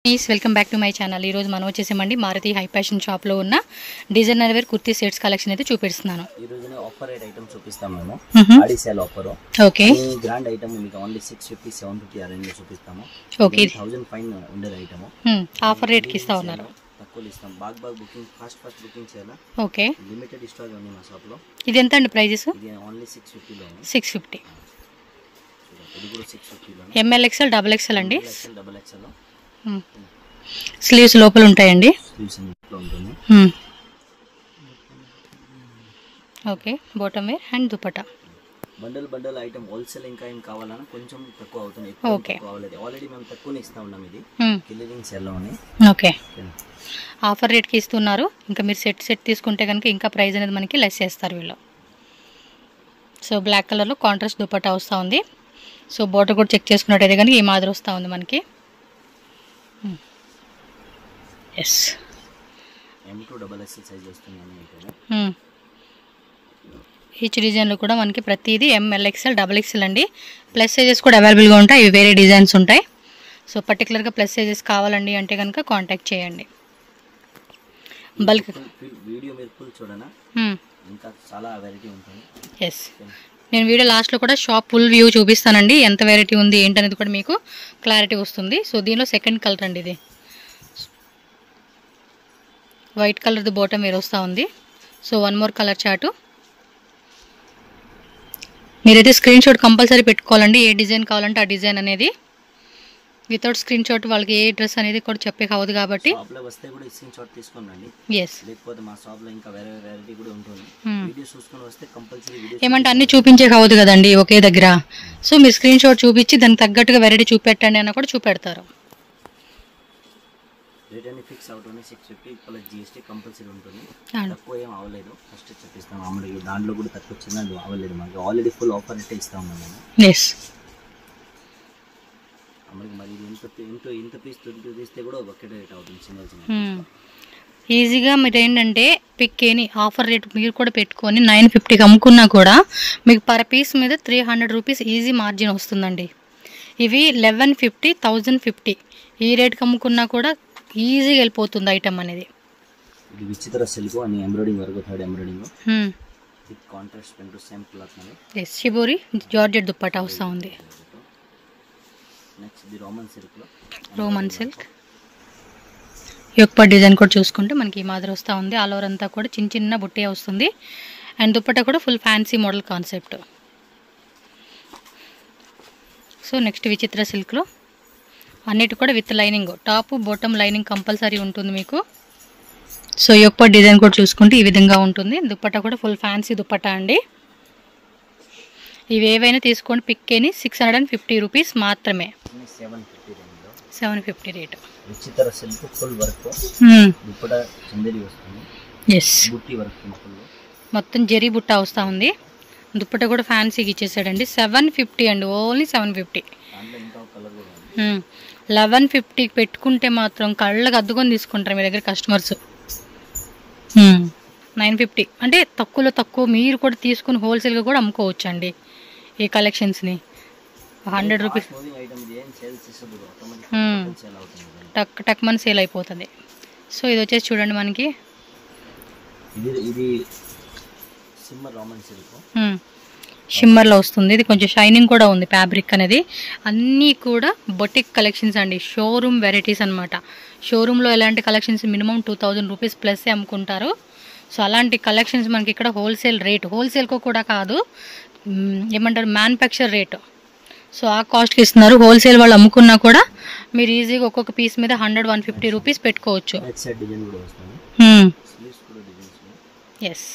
Please welcome back to my channel. ఈరోజు మనం వచ్చేసామండి మారుతి హై ఫ్యాషన్ షాప్లో ఉన్న designer wear kurti sets collection అయితే చూపిస్తున్నాను. ఈ రోజు ఆఫర్ రేట్ ఐటమ్ చూపిస్తాం మేము. Aadi sale offer. ఓకే. ఈ గ్రాండ్ ఐటమ్ మీకు ఓన్లీ 650 750 అరేంజ్ లో చూపిస్తాము. ఓకే. 1000 ఫైన్ ఉండే ఐటమ్. ఆఫర్ రేట్ కి ఇస్తా ఉన్నారు. తక్కువ ఇస్తాం. బాగ్ బుకింగ్ ఫాస్ట్ బుకింగ్ చేయాలా. ఓకే. లిమిటెడ్ స్టాక్ ఉంది మా షాప్ లో. ఇది ఎంత అండి ప్రైజెస్? ఇది ఓన్లీ 650 లో ఉంది. 650. ఇది కూడా 650 లో. ఎంఎల్ ఎక్స్ఎల్ డబుల్ ఎక్స్ఎల్ అండి. Double XL. స్లీవ్స్ లోపల ఉంటాయండి. స్లీవ్స్ లోపల ఉంటుంది. Okay. Bottom wear and dupatta. Bundle item wholesale ఇంకా ఏం కావాలన్నా కొంచెం తక్కువ అవుతుంది. ఓకే. ఆల్రెడీ మేము తక్కువనే ఇస్తా ఉన్నాం. ఇది కిల్లింగ్ సేల్ లో ఉంది. ఓకే. ఆఫర్ రేట్ కి ఇస్తున్నారు. ఇంకా మీరు సెట్ తీసుకుంటే కనుక ఇంకా ప్రైస్ అనేది మనకి లెస్ చేస్తారు వీళ్ళు. సో బ్లాక్ కలర్ లో కాంట్రాస్ట్ దుపట్టా వస్తూ ఉంది. సో బోర్డర్ కూడా చెక్ చేసుకున్నట్టయితే కనుక ఈ మాదిరి వస్తూ ఉంది మనకి. Yes. M2 double XL size వస్తుంది. ఈచ్ డిజైన్లో కూడా మనకి ప్రతిదీ ఎంఎల్ ఎక్స్ఎల్ డబుల్ ఎక్స్ఎల్ అండి. ప్లస్ సైజెస్ కూడా అవైలబుల్గా ఉంటాయి. ఇవి వేరే డిజైన్స్ ఉంటాయి. సో పర్టికులర్గా ప్లస్ సైజెస్ కావాలండి అంటే కనుక కాంటాక్ట్ చేయండి. బల్క్ వీడియో మీరు ఫుల్ చూడనా, ఇంకా చాలా వెరైటీ ఉంటుంది. ఎస్. నేను వీడియో లాస్ట్లో కూడా షాప్ ఫుల్ వ్యూ చూపిస్తానండి. ఎంత వెరైటీ ఉంది ఏంటనేది కూడా మీకు క్లారిటీ వస్తుంది. సో దీనిలో సెకండ్ కలర్ అండి. ఇది వైట్ కలర్ది బాటమ్ వేర్ వస్తూ ఉంది. So one more colour chart. మీరైతే స్క్రీన్ షాట్ కంపల్సరీ పెట్టుకోవాలండి. ఏ డిజైన్ కావాలంటే ఆ డిజైన్ అనేది. వితౌట్ స్క్రీన్ షాట్ వాళ్ళకి ఏ డ్రెస్ అనేది కూడా చెప్పే కావద్దు కాబట్టి వస్తే కూడా స్క్రీన్ షాట్ తీసుకోండి. ఎస్. లేకపోతే మా షాప్ లో ఇంకా వేరే వెరైటీ కూడా ఉంటుంది. వీడియో చూసుకొని వస్తే కంపల్సరీ వీడియో ఏమంటే అన్ని చూపించే కావద్దు కదండి ఒకే దగ్గర. సో మీరు స్క్రీన్ షాట్ చూపించి దానికి తగ్గట్టుగా వెరైటీ చూపెట్టండి అన్న కూడా చూపెడతారు. రేట్ అన్ని ఫిక్స్ అవుతుంది. 650 ప్లస్ GST కంపల్సరీ ఉంటుంది. తక్కువ ఏం అవ్వలేదు. ఫస్ట్ చెప్పిస్తాం. మామూలుగా దాంట్లో కూడా తక్కువ చిన్నది అవ్వలేదు. మనకి ఆల్రెడీ ఫుల్ ఆఫర్ రేట్ ఇస్తాం మేము. ఎస్. అమ్మకి మరి ఇంత పీస్ తీస్తే కూడా ఒకే రేట్ అవుతుంది. చిన్న ఈజీగా మీరు ఏంటంటే పిక్ ఏని ఆఫర్ రేట్ మీరు కూడా పెట్టుకొని 950కి అమ్ముకున్నా కూడా మీకు పర్ పీస్ మీద 300 రూపీస్ ఈజీ మార్జిన్ వస్తుందండి. ఇవి 1150 1050 ఈ రేట్కి అమ్ముకున్నా కూడా ఈజీగా వెళ్ళిపోతుంది ఐటమ్ అనేది. ఇది విచిత్ర సిల్క్ అని embroidering work third embroidering with contrast pen to same cloth అని. ఎస్. షిబోరి జార్జెట్ దుపట్టా వస్తూ ఉంది. నెక్స్ట్ ది రోమన్ సిల్క్ యొక్క డిజైన్ కూడా చూసుకుంటే మనకి ఈ మాదిరి వస్తూ ఉంది. ఆల్ ఓవర్ అంతా కూడా చిన్న చిన్న బుట్టే వస్తుంది. అండ్ దుపట్టా కూడా full fancy model concept. So next విచిత్ర సిల్క్లో అన్నిటి కూడా with lining, top bottom lining compulsory ఉంటుంది మీకు. సో యొక్క డిజైన్ కూడా చూసుకుంటే ఈ విధంగా ఉంటుంది. దుపట్టా కూడా ఫుల్ ఫ్యాన్సీ దుపట్టా అండి. ఇవి ఏవైనా తీసుకోండి. పిక్కేని 650 రూపీస్ మాత్రమే. 750 రేటు. విచిత్ర silk full work dupatta Chanderi వస్తుంది. ఎస్. బుట్టి వర్క్ ఫుల్ మొత్తం జరీ బుట్టా వస్తూ ఉంది. దుపట్టా కూడా ఫ్యాన్సీకి ఇచ్చేసాడండి. 750 అండి. ఓన్లీ 750. 1150 పెట్టుకుంటే మాత్రం కళ్ళకు అద్దుకొని తీసుకుంటారు మీ దగ్గర కస్టమర్స్. 950 అంటే తక్కువలో తక్కువ మీరు కూడా తీసుకుని హోల్సేల్గా కూడా అమ్ముకోవచ్చు అండి ఈ కలెక్షన్స్ని. 100 రూపీస్ టక్ మన సేల్ అయిపోతుంది. సో ఇది వచ్చేసి చూడండి మనకి షిమ్మర్లో వస్తుంది. ఇది కొంచెం షైనింగ్ కూడా ఉంది ఫ్యాబ్రిక్ అనేది. అన్నీ కూడా బొటిక్ కలెక్షన్స్ అండి. షోరూమ్ వెరైటీస్ అనమాట. షోరూంలో ఎలాంటి కలెక్షన్స్ మినిమం 2000 రూపీస్ ప్లస్ అమ్ముకుంటారు. సో అలాంటి కలెక్షన్స్ మనకి ఇక్కడ హోల్సేల్ రేట్, హోల్సేల్కు కూడా కాదు ఏమంటారు మ్యానుఫ్యాక్చర్ రేటు. సో ఆ కాస్ట్కి ఇస్తున్నారు. హోల్సేల్ వాళ్ళు అమ్ముకున్నా కూడా మీరు ఈజీగా ఒక్కొక్క పీస్ మీద 100-150 రూపీస్ పెట్టుకోవచ్చు. ఎస్.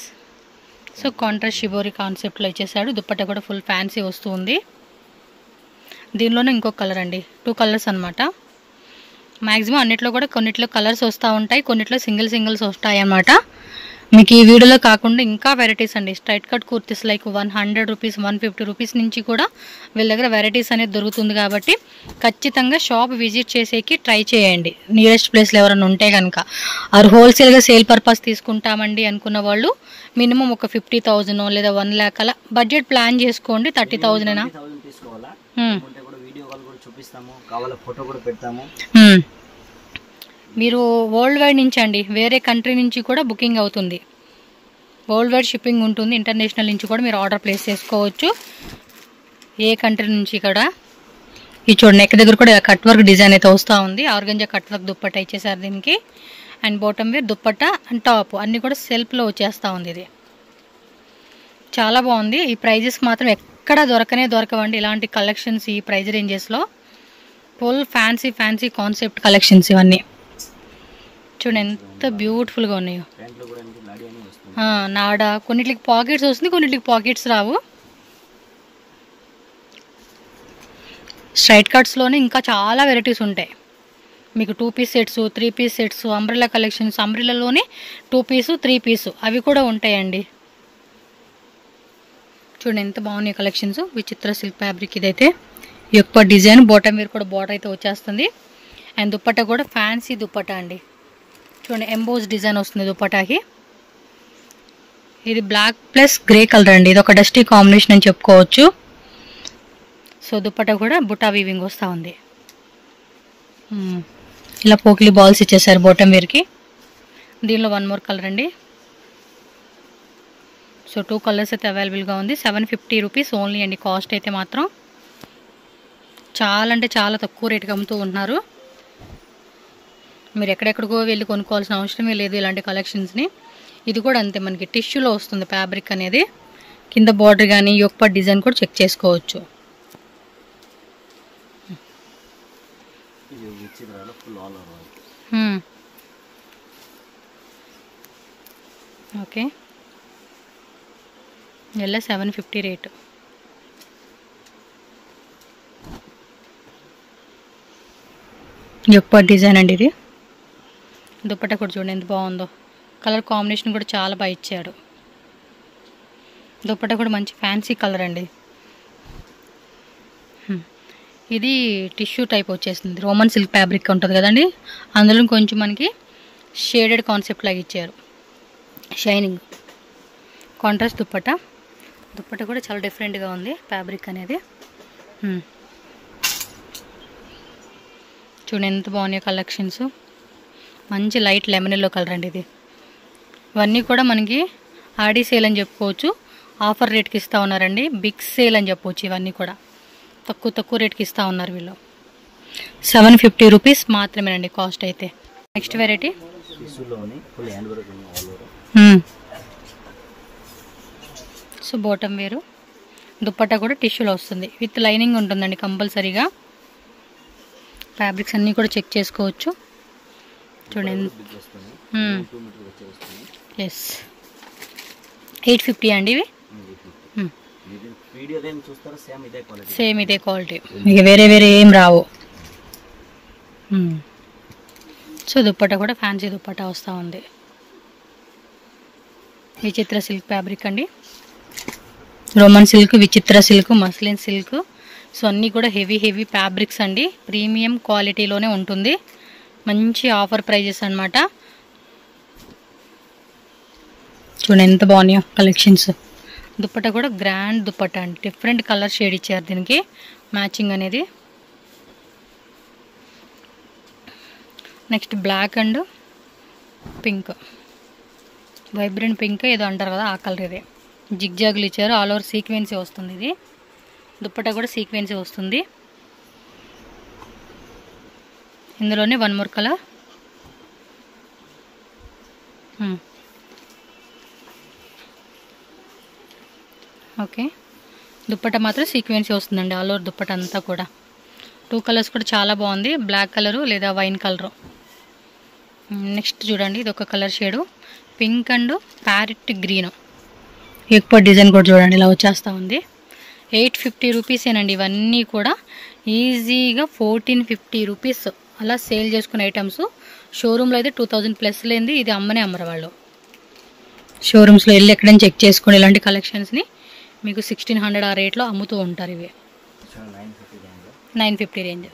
సో కాంట్రాస్ట్ షిబోరి కాన్సెప్ట్లో ఇచ్చేసాడు. దుపట్టా కూడా ఫుల్ ఫ్యాన్సీ వస్తుంది. దీనిలోనే ఇంకొక కలర్ అండి. 2 కలర్స్ అనమాట. మ్యాక్సిమం అన్నిట్లో కూడా కొన్నిట్లో కలర్స్ వస్తూ ఉంటాయి, కొన్నిట్లో సింగిల్స్ వస్తాయి అన్నమాట. మీకు ఈ వీడియోలో కాకుండా ఇంకా వెరైటీస్ అండి. Straight cut kurtis like 100 rupees 150 rupees నుంచి కూడా వీళ్ళ దగ్గర వెరైటీస్ అనేది దొరుకుతుంది. కాబట్టి ఖచ్చితంగా షాప్ విజిట్ చేసేకి ట్రై చేయండి. నియరెస్ట్ ప్లేస్లో ఎవరైనా ఉంటే కనుక. ఆరు హోల్సేల్గా సేల్ పర్పస్ తీసుకుంటామండి అనుకున్న వాళ్ళు మినిమం ఒక 50,000 లేదా 1 lakh అలా బడ్జెట్ ప్లాన్ చేసుకోండి. 30,000 అయినా వీడియో కాల్ కూడా చూపిస్తాము, కావాల ఫోటో కూడా పెడతాము. మీరు వరల్డ్ వైడ్ నుంచి అండి, వేరే కంట్రీ నుంచి కూడా బుకింగ్ అవుతుంది. వరల్డ్ వైడ్ షిప్పింగ్ ఉంటుంది. ఇంటర్నేషనల్ నుంచి కూడా మీరు ఆర్డర్ ప్లేస్ చేసుకోవచ్చు, ఏ కంట్రీ నుంచి కూడా. ఈ చూడండి నెక్ దగ్గర కూడా కట్ వర్క్ డిజైన్ అయితే వస్తూ ఉంది. ఆర్గంజా కట్ వర్క్ దుప్పట్టా ఇచ్చేసారు దీనికి. And bottom wear dupatta and top అన్నీ కూడా సెల్ఫ్లో వచ్చేస్తూ ఉంది. ఇది చాలా బాగుంది. ఈ ప్రైజెస్కి మాత్రం ఎక్కడ దొరకవండి ఇలాంటి కలెక్షన్స్ ఈ ప్రైజ్ రేంజెస్లో. ఫుల్ ఫ్యాన్సీ కాన్సెప్ట్ కలెక్షన్స్ ఇవన్నీ. చూడండి ఎంత బ్యూటిఫుల్గా ఉన్నాయో. నాడా కొన్నిటికి పాకెట్స్ వస్తుంది, కొన్నిటికి పాకెట్స్ రావు. స్ట్రైట్ కట్స్లోనే ఇంకా చాలా వెరైటీస్ ఉంటాయి మీకు. 2 piece sets, 3 piece sets, umbrella collections, అంబ్రెల్లాలోనే 2 పీసు 3 పీసు అవి కూడా ఉంటాయండి. చూడండి ఎంత బాగున్నాయి కలెక్షన్స్. విచిత్ర సిల్క్ ఫ్యాబ్రిక్ ఇదైతే. యొక్క డిజైన్ బాటమ్ వేర్ కూడా బార్డర్ అయితే వచ్చేస్తుంది. అండ్ దుప్పట్టా కూడా ఫ్యాన్సీ దుప్పట్టా అండి. చూడండి ఎంబోస్ డిజైన్ వస్తుంది దుప్పటాకి. ఇది బ్లాక్ ప్లస్ గ్రే కలర్ అండి. ఇది ఒక డస్టీ కాంబినేషన్ అని చెప్పుకోవచ్చు. సో దుప్పట్టా కూడా బుటా వీవింగ్ వస్తూ ఉంది. ఇలా పోకిలి బాల్స్ ఇచ్చేసారు బాటమ్ వేర్కి. దీనిలో 1 మోర్ కలర్ అండి. సో 2 కలర్స్ అయితే అవైలబుల్గా ఉంది. 750 రూపీస్ ఓన్లీ అండి. కాస్ట్ అయితే మాత్రం చాలా అంటే చాలా తక్కువ రేటుకి అమ్ముతూ ఉన్నారు. మీరు ఎక్కడెక్కడికో వెళ్ళి కొనుక్కోవాల్సిన అవసరమే లేదు ఇలాంటి కలెక్షన్స్ని. ఇది కూడా అంతే, మనకి టిష్యూలో వస్తుంది ఫ్యాబ్రిక్ అనేది. కింద బార్డర్ కానీ యొక్క డిజైన్ కూడా చెక్ చేసుకోవచ్చు. ఓకే, ఇలా 750 రేటు. యొక్క డిజైన్ అండి ఇది. దుప్పట్టా కూడా చూడండి ఎంత బాగుందో. కలర్ కాంబినేషన్ కూడా చాలా బాగా ఇచ్చాడు. దుప్పట్టా కూడా మంచి ఫ్యాన్సీ కలర్ అండి. ఇది టిష్యూ టైప్ వచ్చేసింది. రోమన్ సిల్క్ ఫ్యాబ్రిక్ ఉంటుంది కదండి, అందులో కొంచెం మనకి షేడెడ్ కాన్సెప్ట్ లాగా ఇచ్చారు. Shining contrast dupatta. దుప్పట్టా కూడా చాలా డిఫరెంట్గా ఉంది ఫ్యాబ్రిక్ అనేది. చూడండి ఎంత బాగున్నాయి కలెక్షన్స్. మంచి లైట్ లెమన్ ఎల్లో కలర్ అండి ఇది. ఇవన్నీ కూడా మనకి ఆడి సేల్ అని చెప్పుకోవచ్చు. ఆఫర్ రేట్కి ఇస్తూ ఉన్నారండి. బిగ్ సేల్ అని చెప్పవచ్చు. ఇవన్నీ కూడా తక్కువ రేట్కి ఇస్తూ ఉన్నారు వీళ్ళు. 750 రూపీస్ మాత్రమేనండి కాస్ట్ అయితే. నెక్స్ట్ వెరైటీ సో బాటమ్ వేరు. దుప్పట్టా కూడా టిష్యూలో వస్తుంది. విత్ లైనింగ్ ఉంటుందండి కంపల్సరీగా. ఫ్యాబ్రిక్స్ అన్నీ కూడా చెక్ చేసుకోవచ్చు. చూడండి. ఎస్ 850 అండి ఇవి. సేమ్ ఇదే క్వాలిటీ, ఇక వేరే ఏం రావు. సో దుప్పట్టా కూడా ఫ్యాన్సీ దుప్పట్టా వస్తూ ఉంది. విచిత్ర సిల్క్ ఫ్యాబ్రిక్ అండి. రోమన్ సిల్క్, విచిత్ర సిల్క్, మస్లిన్ సిల్క్. సో అన్నీ కూడా హెవీ ఫ్యాబ్రిక్స్ అండి. ప్రీమియం క్వాలిటీలోనే ఉంటుంది. మంచి ఆఫర్ ప్రైజెస్ అన్నమాట. చూడండి ఎంత బాగున్నాయో కలెక్షన్స్. దుప్పట్టా కూడా గ్రాండ్ దుప్పట్టా అండి. డిఫరెంట్ కలర్ షేడ్ ఇచ్చారు దీనికి మ్యాచింగ్ అనేది. Next black and pink, vibrant pink ఏదో అంటారు కదా, ఆ కలర్ ఇది. జిగ్జాగులు ఇచ్చారు. ఆల్ ఓవర్ సీక్వెన్సీ వస్తుంది ఇది. దుప్పట్టా కూడా సీక్వెన్సీ వస్తుంది. ఇందులోనే 1 మోర్ కలర్. ఓకే, దుప్పట్టా మాత్రం సీక్వెన్సీ వస్తుందండి ఆల్ ఓవర్ దుప్పట్టా అంతా కూడా. 2 కలర్స్ కూడా చాలా బాగుంది. బ్లాక్ కలరు లేదా వైన్ కలరు. నెక్స్ట్ చూడండి, ఇది ఒక colour shade pink and parrot green. ఎక్కువ డిజైన్ కూడా చూడండి ఇలా వచ్చేస్తూ ఉంది. 850 రూపీసేనండి ఇవన్నీ కూడా. ఈజీగా 1450 రూపీస్ అలా సేల్ చేసుకునే ఐటమ్స్. షోరూంలో అయితే 2000 ప్లస్ లేనిది ఇది అమ్మరు వాళ్ళు. షోరూమ్స్లో వెళ్ళి ఎక్కడైనా చెక్ చేసుకుని ఇలాంటి కలెక్షన్స్ని మీకు 1600 ఆ రేట్లో అమ్ముతూ ఉంటారు. ఇవి 950 రేంజ్.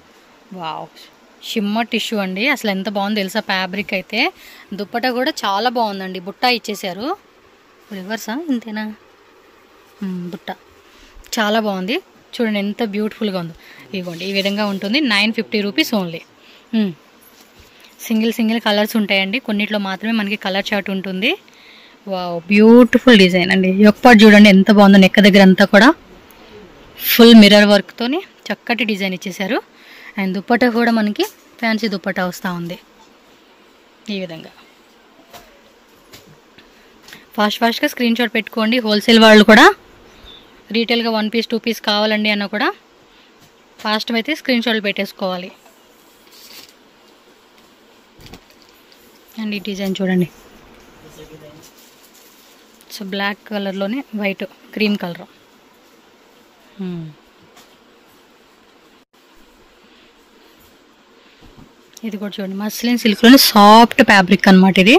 వావ్, షిమ్మర్ టిష్యూ అండి. అసలు ఎంత బాగుంది తెలుసా ఫ్యాబ్రిక్ అయితే. దుప్పట్టా కూడా చాలా బాగుందండి. బుట్ట ఇచ్చేసారు. రివర్సా ఇంతేనా? బుట్ట చాలా బాగుంది. చూడండి ఎంత బ్యూటిఫుల్గా ఉందో. ఇవ్వండి ఈ విధంగా ఉంటుంది. 950 రూపీస్ ఓన్లీ. సింగిల్ కలర్స్ ఉంటాయండి, కొన్నిట్లో మాత్రమే మనకి కలర్ చార్ట్ ఉంటుంది. వావ్, బ్యూటిఫుల్ డిజైన్ అండి. యొక్క పార్ట్ చూడండి ఎంత బాగుందో, నెక్ దగ్గర అంతా కూడా ఫుల్ మిర్రర్ వర్క్తోని చక్కటి డిజైన్ ఇచ్చేసారు. అండ్ దుప్పట్టా కూడా మనకి ఫ్యాన్సీ దుప్పట్టా వస్తూ ఉంది ఈ విధంగా. ఫాస్ట్గా స్క్రీన్ షాట్ పెట్టుకోండి. హోల్సేల్ వాళ్ళు కూడా రీటైల్గా 1 పీస్ 2 పీస్ కావాలండి అన్న కూడా ఫాస్ట్ అయితే స్క్రీన్ షాట్లు పెట్టేసుకోవాలి. అండ్ ఈ డిజైన్ చూడండి, సో బ్లాక్ కలర్లోనే వైట్ క్రీమ్ కలర్. ఇది కూడా చూడండి, మస్లిన్ సిల్క్లోనే సాఫ్ట్ ఫ్యాబ్రిక్ అనమాట. ఇది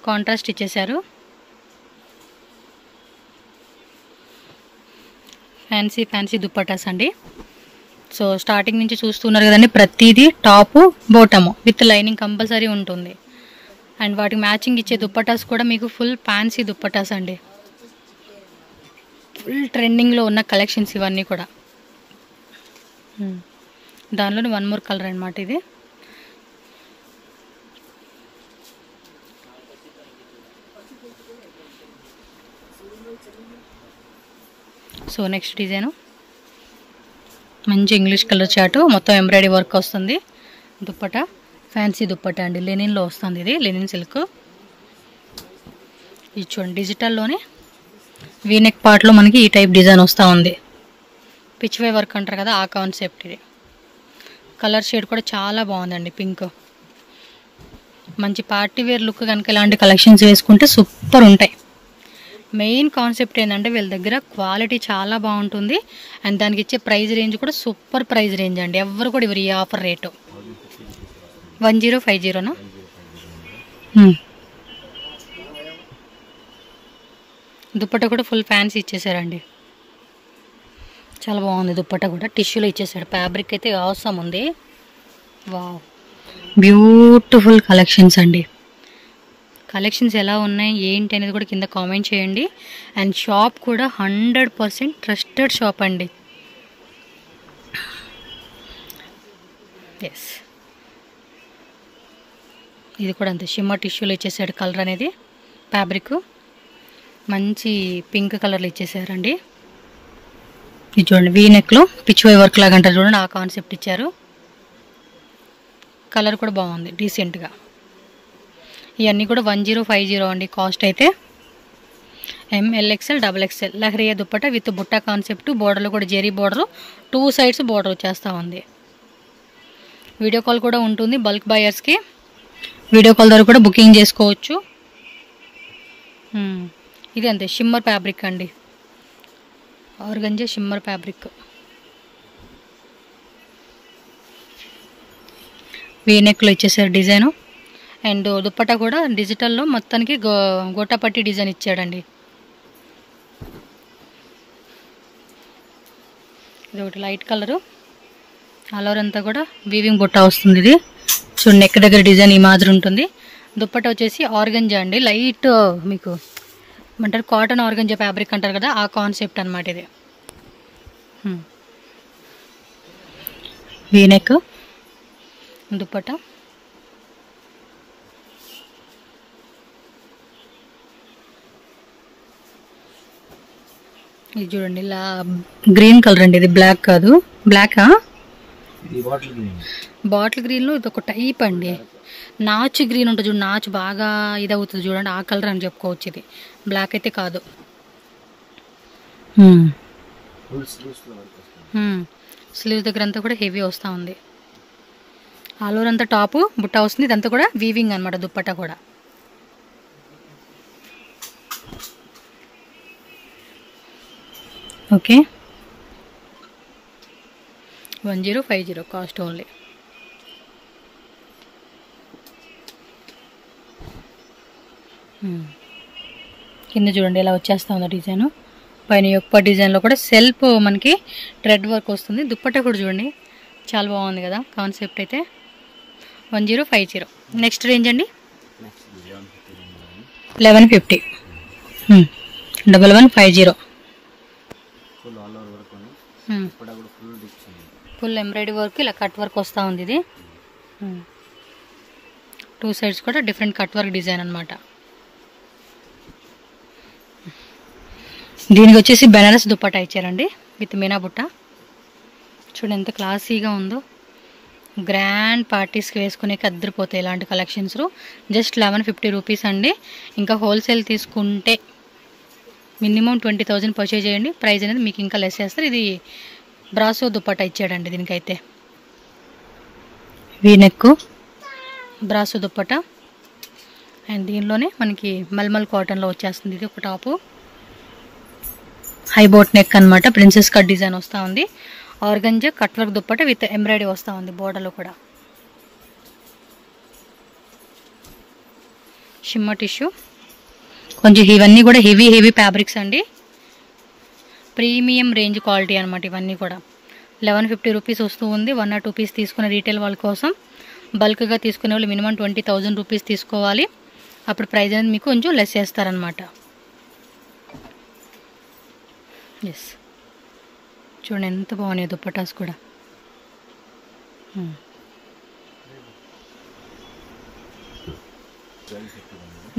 కాంట్రాస్ట్ ఇచ్చేసారు. ఫ్యాన్సీ దుప్పటాస్ అండి. సో స్టార్టింగ్ నుంచి చూస్తున్నారు కదండి, ప్రతిదీ top bottom with lining compulsory ఉంటుంది. అండ్ వాటికి మ్యాచింగ్ ఇచ్చే దుప్పటాస్ కూడా మీకు ఫుల్ ఫ్యాన్సీ దుప్పటాస్ అండి. ఫుల్ ట్రెండింగ్లో ఉన్న కలెక్షన్స్ ఇవన్నీ కూడా. దానిలోనే 1 మోర్ కలర్ అనమాట ఇది. సో నెక్స్ట్ డిజైను మంచి ఇంగ్లీష్ కలర్ చాటు, మొత్తం ఎంబ్రాయిడరీ వర్క్ వస్తుంది. దుప్పటా ఫ్యాన్సీ దుప్పటా అండి, లెనిన్లో వస్తుంది. ఇది లెనిన్ సిల్క్. ఇది చూడండి, డిజిటల్లోనే వీనెక్ పార్ట్లో మనకి ఈ టైప్ డిజైన్ వస్తూ ఉంది. పిచ్ వే వర్క్ అంటారు కదా, ఆ కాన్సెప్ట్ ఇది. కలర్ షేడ్ కూడా చాలా బాగుందండి, పింక్. మంచి పార్టీ వేర్ లుక్ కనుక ఇలాంటి కలెక్షన్స్ వేసుకుంటే సూపర్ ఉంటాయి. మెయిన్ కాన్సెప్ట్ ఏంటంటే వీళ్ళ దగ్గర క్వాలిటీ చాలా బాగుంటుంది. అండ్ దానికి ఇచ్చే ప్రైస్ రేంజ్ కూడా సూపర్ ప్రైస్ రేంజ్ అండి. ఎవరు కూడా ఇవ్వరు ఈ ఆఫర్ రేటు. 1050నా? దుప్పట్టా కూడా ఫుల్ ఫ్యాన్సీ ఇచ్చేసారండి, చాలా బాగుంది. దుప్పట్టా కూడా టిష్యూలో ఇచ్చేసాడు. ఫ్యాబ్రిక్ అయితే అవసరం ఉంది. వావ్, బ్యూటిఫుల్ కలెక్షన్స్ అండి. కలెక్షన్స్ ఎలా ఉన్నాయి ఏంటి అనేది కూడా కింద కామెంట్ చేయండి. అండ్ షాప్ కూడా 100% ట్రస్టెడ్ షాప్ అండి. ఎస్, ఇది కూడా అంతే, షిమ్మర్ టిష్యూలో ఇచ్చేసాడు కలర్ అనేది. ఫ్యాబ్రిక్ మంచి పింక్ కలర్లో ఇచ్చేసారండి. ఇది చూడండి, వీ నెక్లో పిచ్ వై వర్క్ లాగా అంటారు చూడండి, ఆ కాన్సెప్ట్ ఇచ్చారు. కలర్ కూడా బాగుంది డీసెంట్గా. ఇవన్నీ కూడా 1050 అండి కాస్ట్ అయితే. MLXL XXL leheriya dupatta with బుట్ట కాన్సెప్ట్. బోర్డర్లో కూడా జెరీ బోర్డర్, 2 సైడ్స్ బోర్డర్ వచ్చేస్తూ ఉంది. వీడియో కాల్ కూడా ఉంటుంది బల్క్ బయర్స్కి. వీడియో కాల్ ద్వారా కూడా బుకింగ్ చేసుకోవచ్చు. ఇది అంతే, షిమ్మర్ ఫ్యాబ్రిక్ అండి, ఆర్గంజా షిమ్మర్ ఫ్యాబ్రిక్. వీనెక్లో ఇచ్చేసారు డిజైను. అండ్ దుప్పటా కూడా డిజిటల్లో మొత్తానికి గోటాపట్టి డిజైన్ ఇచ్చాడండి. ఇది ఒకటి లైట్ కలరు, ఆల్ ఓవర్ అంతా కూడా వీవింగ్ బుట్ట వస్తుంది. ఇది చూడండి, నెక్ దగ్గర డిజైన్ ఈ మాదిరి ఉంటుంది. దుప్పటా వచ్చేసి ఆర్గంజా అండి, లైట్ మీకు ఏమంటారు కాటన్ ఆర్గంజా ఫ్యాబ్రిక్ అంటారు కదా, ఆ కాన్సెప్ట్ అనమాట ఇది. వీనెక్ దుప్పటా. ఇది చూడండి, ఇలా గ్రీన్ కలర్ అండి, ఇది బ్లాక్ కాదు. బ్లాకా? బాటిల్ గ్రీన్లో ఇది ఒక టైప్ అండి. నాచు గ్రీన్ ఉంటుంది చూడండి, నాచు బాగా ఇది అవుతుంది చూడండి, ఆ కలర్ అని చెప్పుకోవచ్చు. ఇది బ్లాక్ అయితే కాదు. స్లీవ్ దగ్గర అంతా కూడా హెవీ వస్తూ ఉంది. ఆల్ ఓవర్ అంతా టాపు బుట్ట వస్తుంది. ఇదంతా కూడా వీవింగ్ అనమాట దుప్పట్టా కూడా. Okay, 1050 cost only. కింద చూడండి ఎలా వచ్చేస్తా ఉందో డిజైను. పైన యొక్క డిజైన్లో కూడా సెల్ఫ్ మనకి థ్రెడ్ వర్క్ వస్తుంది. దుప్పట్టా కూడా చూడండి చాలా బాగుంది కదా కాన్సెప్ట్ అయితే. 1050. నెక్స్ట్ రేంజ్ అండి 1150. 1150. ఫుల్ ఎంబ్రాయిడరీ వర్క్, ఇలా కట్ వర్క్ వస్తూ ఉంది. ఇది 2 సైడ్స్ కూడా డిఫరెంట్ కట్ వర్క్ డిజైన్ అనమాట. దీనికి వచ్చేసి బెనారస్ దుప్పట్టా ఇచ్చారండి విత్ మీనా బుట్ట. చూడండి ఎంత క్లాసీగా ఉందో. గ్రాండ్ పార్టీస్కి వేసుకునే అద్దరిపోతాయి ఇలాంటి కలెక్షన్స్. జస్ట్ 1150 రూపీస్ అండి. ఇంకా హోల్సేల్ తీసుకుంటే మినిమం 20,000 పర్చేజ్ చేయండి. ప్రైస్ అనేది మీకు ఇంకా లెస్ చేస్తారు. ఇది బ్రాసో దుప్పట్టా ఇచ్చాడండి దీనికైతే. వీనెక్ బ్రాసో దుప్పట్టా అండ్ దీనిలోనే మనకి మల్మల్ కాటన్లో వచ్చేస్తుంది. ఇది ఒక టాపు. హై బోట్ నెక్ అనమాట. ప్రిన్సెస్ కట్ డిజైన్ వస్తూ ఉంది. Organza cut work dupatta with embroidery వస్తూ ఉంది బోర్డర్లో కూడా. Shimmer tissue. కొంచెం ఇవన్నీ కూడా హెవీ ఫ్యాబ్రిక్స్ అండి. ప్రీమియం రేంజ్ క్వాలిటీ అనమాట ఇవన్నీ కూడా. 1150 రూపీస్ వస్తూ ఉంది. 1 or 2 పీస్ తీసుకునే రీటైల్ వాళ్ళ కోసం. బల్క్గా తీసుకునే వాళ్ళు మినిమం 20,000 రూపీస్ తీసుకోవాలి. అప్పుడు ప్రైస్ అనేది మీకు కొంచెం లెస్ చేస్తారనమాట. ఎస్ చూడండి ఎంత బాగున్నాయి దుప్పటాస్ కూడా.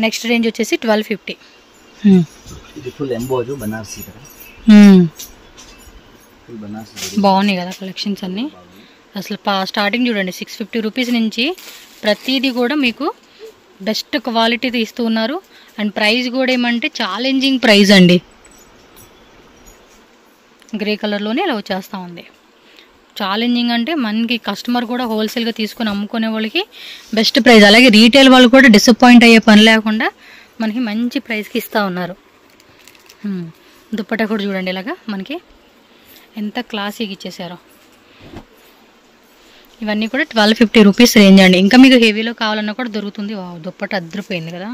నెక్స్ట్ రేంజ్ వచ్చేసి 1250. ఇది ఫుల్ ఎంబోజ్ బనారసి కదా. ఫుల్ బనారసి బాగున్నాయి కదా కలెక్షన్స్ అన్నీ. అసలు స్టార్టింగ్ చూడండి 650 రూపీస్ నుంచి ప్రతిదీ కూడా మీకు బెస్ట్ క్వాలిటీ ఇస్తూ ఉన్నారు. అండ్ ప్రైస్ కూడా ఏమంటే ఛాలెంజింగ్ ప్రైస్ అండి. గ్రే కలర్లోనే ఇలా వచ్చేస్తూ ఉంది. ఛాలెంజింగ్ అంటే మనకి కస్టమర్ కూడా హోల్సేల్గా తీసుకొని అమ్ముకునే వాళ్ళకి బెస్ట్ ప్రైస్. అలాగే రీటైల్ వాళ్ళు కూడా డిసప్పాయింట్ అయ్యే పని లేకుండా మనకి మంచి ప్రైస్కి ఇస్తూ ఉన్నారు. దుప్పట్టా కూడా చూడండి ఇలాగా మనకి ఎంత క్లాసీగా ఇచ్చేసారో. ఇవన్నీ కూడా 1250 రూపీస్ రేంజ్ అండి. ఇంకా మీకు హెవీలో కావాలన్నా కూడా దొరుకుతుంది. దుప్పట్టా అద్దరిపోయింది కదా.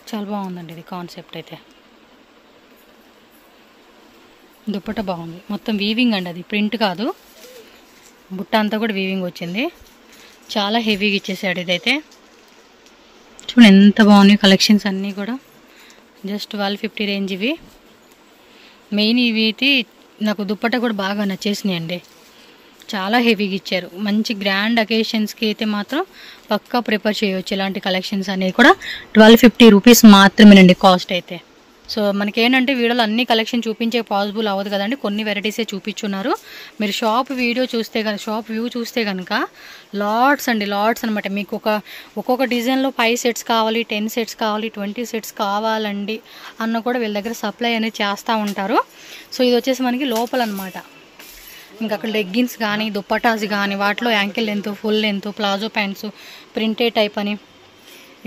చాలా బాగుందండి ఇది కాన్సెప్ట్ అయితే. దుప్పట్టా బాగుంది. మొత్తం వీవింగ్ అండి, అది ప్రింట్ కాదు. బుట్ట అంతా కూడా వీవింగ్ వచ్చింది. చాలా హెవీగా ఇచ్చేసాడు ఇదైతే. చూడండి ఎంత బాగున్నాయి కలెక్షన్స్ అన్నీ కూడా. జస్ట్ 1250 రేంజ్ ఇవి. మెయిన్ ఇవి అయితే నాకు దుప్పట్టా కూడా బాగా నచ్చేసినాయి అండి. చాలా హెవీగా ఇచ్చారు. మంచి గ్రాండ్ అకేషన్స్కి అయితే మాత్రం పక్కా ప్రిపేర్ చేయవచ్చు. ఇలాంటి కలెక్షన్స్ అనేవి కూడా 1250 రూపీస్ మాత్రమేనండి కాస్ట్ అయితే. సో మనకేంటంటే వీడియోలో అన్ని కలెక్షన్ చూపించే పాసిబుల్ అవ్వదు కదండి. కొన్ని వెరైటీసే చూపించున్నారు. మీరు షాప్ వ్యూ చూస్తే కనుక లాట్స్ అండి, లాట్స్ అనమాట. మీకు ఒక్కొక్క డిజైన్లో 5 సెట్స్ కావాలి, 10 సెట్స్ కావాలి, 20 సెట్స్ కావాలండి అన్న కూడా వీళ్ళ దగ్గర సప్లై అనేది చేస్తూ ఉంటారు. సో ఇది వచ్చేసి మనకి లోపల అనమాట. ఇంకా అక్కడ లెగ్గిన్స్ కానీ దుప్పటాస్ కానీ వాటిలో ankle length, full length, palazzo pants, printed type అని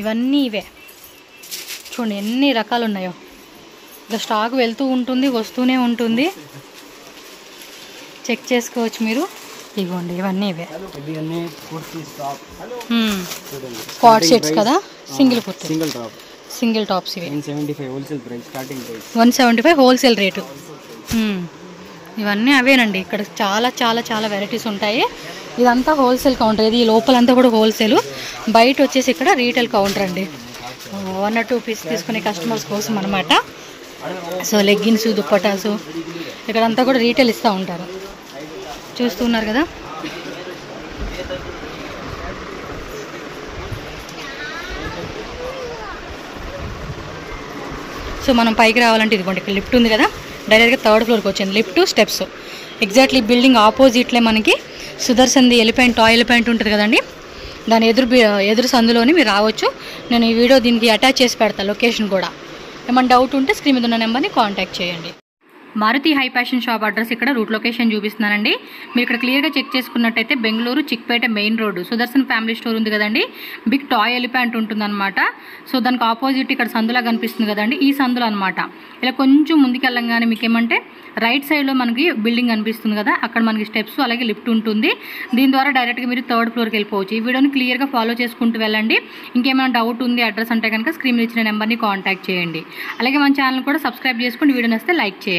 ఇవన్నీ ఇవే. చూడండి ఎన్ని రకాలు ఉన్నాయో. ఇంకా స్టాక్ వెళ్తూ ఉంటుంది, వస్తూనే ఉంటుంది. చెక్ చేసుకోవచ్చు మీరు. ఇవ్వండి ఇవన్నీ ఇవే క్వాడ్ సెట్స్ కదా. సింగిల్ కుర్తీ, సింగిల్ టాప్స్ ఇవి 175 హోల్సేల్ రేటు. ఇవన్నీ అవేనండి. ఇక్కడ చాలా చాలా చాలా వెరైటీస్ ఉంటాయి. ఇదంతా హోల్సేల్ కౌంటర్. ఇది లోపలంతా కూడా హోల్సేల్. బయట వచ్చేసి ఇక్కడ రీటైల్ కౌంటర్ అండి. 1 or 2 పీస్ తీసుకునే కస్టమర్స్ కోసం అనమాట. సో లెగ్గిన్స్, దుప్పటాసు ఇక్కడంతా కూడా రీటైల్ ఇస్తూ ఉంటారు. చూస్తున్నారు కదా. సో మనం పైకి రావాలంటే ఇదిగోండి ఇక్కడ లిఫ్ట్ ఉంది కదా. డైరెక్ట్గా 3rd ఫ్లోర్కి వచ్చింది. Lift, steps. ఎగ్జాక్ట్లీ బిల్డింగ్ ఆపోజిట్లే మనకి సుదర్శన్ది టాయ్ ఎలిఫెంట్ ఉంటుంది కదండి. దాని ఎదురు సందులోని మీరు రావచ్చు. నేను ఈ వీడియో దీనికి అటాచ్ చేసి పెడతాను లొకేషన్ కూడా. ఏమైనా డౌట్ ఉంటే స్క్రీన్ మీద ఉన్న నెంబర్ని కాంటాక్ట్ చేయండి. Maruti high fashion shop address ఇక్కడ రూట్ లొకేషన్ చూపిస్తున్నానండి. మీరు ఇక్కడ క్లియర్గా చెక్ చేసుకున్నట్టయితే Bengaluru Chickpet main road Sudarshan family store ఉంది కదండి. బిగ్ టాయ్ ఎలిఫెంట్ ఉంటుందన్నమాట. సో దానికి ఆపోజిట్ ఇక్కడ సందులా కనిపిస్తుంది కదండి. ఈ సందులో అనమాట. ఇలా కొంచెం ముందుకెళ్ళంగానే మీకు ఏమంటే రైట్ సైడ్లో మనకి బిల్డింగ్ కనిపిస్తుంది కదా. అక్కడ మనకి స్టెప్స్ అలాగే లిఫ్ట్ ఉంటుంది. దీని ద్వారా డైరెక్ట్గా మీరు 3rd ఫ్లోర్కి వెళ్ళిపోవచ్చు. ఈ వీడియోని క్లియర్గా ఫాలో చేసుకుంటూ వెళ్ళండి. ఇంకేమైనా డౌట్ ఉంది అడ్రస్ అంటే కనుక స్క్రీన్ ఇచ్చిన నెంబర్ని కాంటాక్ట్ చేయండి. అలాగే మన ఛానల్ కూడా సబ్స్క్రైబ్ చేసుకోండి. వీడియో నచ్చితే లైక్ చేయండి.